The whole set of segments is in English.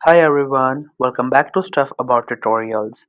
Hi everyone, welcome back to Stuff About Tutorials.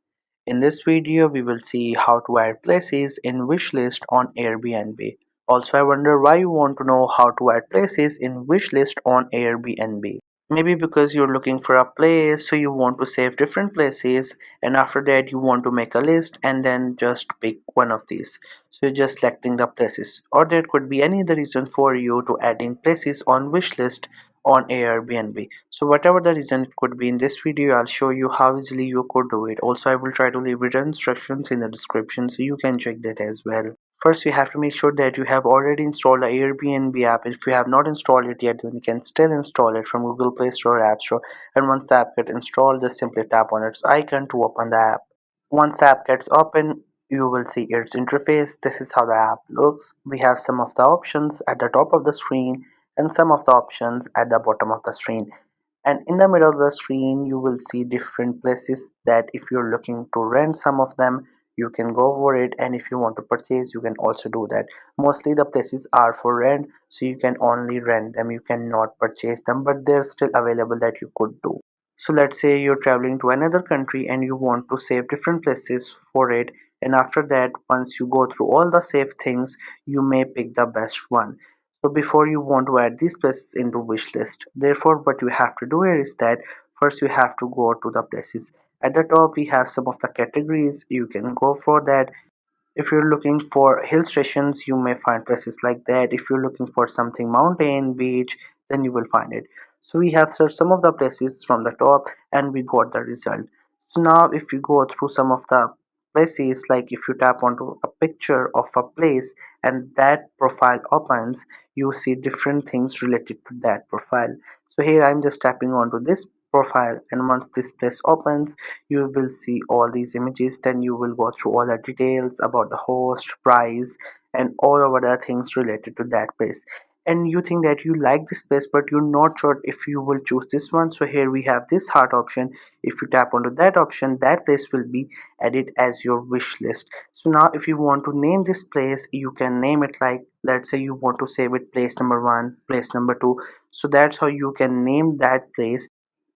In this video, we will see how to add places in wishlist on Airbnb. Also, I wonder why you want to know how to add places in wishlist on Airbnb. Maybe because you're looking for a place, so you want to save different places, and after that, you want to make a list and then just pick one of these. So you're just selecting the places, or there could be any other reason for you to add in places on wishlist on Airbnb. So whatever the reason it could be, in this video I'll show you how easily you could do it. Also, I will try to leave written instructions in the description so you can check that as well. First, you have to make sure that you have already installed the Airbnb app. If you have not installed it yet, then you can still install it from Google Play Store or App Store. And once the app gets installed, just simply tap on its icon to open the app. Once the app gets open, you will see its interface. This is how the app looks. We have some of the options at the top of the screen and some of the options at the bottom of the screen. And in the middle of the screen, you will see different places that if you're looking to rent some of them, you can go over it, and if you want to purchase, you can also do that. Mostly the places are for rent, so you can only rent them, you cannot purchase them, but they're still available that you could do. So let's say you're traveling to another country and you want to save different places for it, and after that, once you go through all the saved things, you may pick the best one. So before you want to add these places into wish list, therefore what you have to do here is that first you have to go to the places. At the top we have some of the categories, you can go for that. If you're looking for hill stations, you may find places like that. If you're looking for something mountain, beach, then you will find it. So we have searched some of the places from the top and we got the result. So now if you go through some of the places, like if you tap onto a picture of a place and that profile opens, you see different things related to that profile. So here I'm just tapping onto this profile, and once this place opens, you will see all these images. Then you will go through all the details about the host, price, and all over the things related to that place. And you think that you like this place, but you're not sure if you will choose this one. So here we have this heart option. If you tap onto that option, that place will be added as your wish list. So now if you want to name this place, you can name it, like let's say you want to save it place number 1, place number 2. So that's how you can name that place.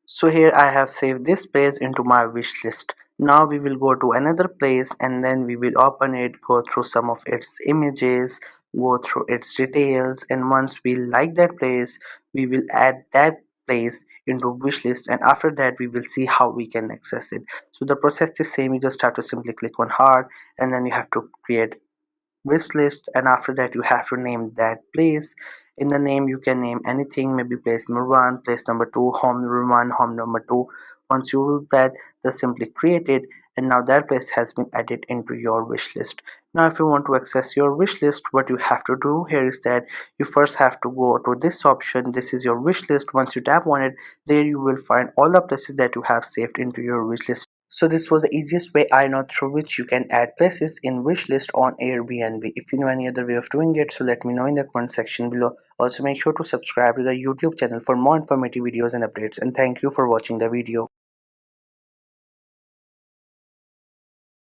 So here I have saved this place into my wish list. Now we will go to another place and then we will open it, go through some of its images, go through its details, and once we like that place, we will add that place into wish list, and after that we will see how we can access it. So the process is same. You just have to simply click on heart and then you have to create wish list, and after that you have to name that place. In the name you can name anything, maybe place number 1, place number 2, home number 1, home number 2. Once you do that, just simply create it, and now that place has been added into your wish list. Now if you want to access your wish list, what you have to do here is that you first have to go to this option. This is your wish list. Once you tap on it, there you will find all the places that you have saved into your wish list. So this was the easiest way I know through which you can add places in wishlist on Airbnb. If you know any other way of doing it, so let me know in the comment section below. Also make sure to subscribe to the YouTube channel for more informative videos and updates, and thank you for watching the video.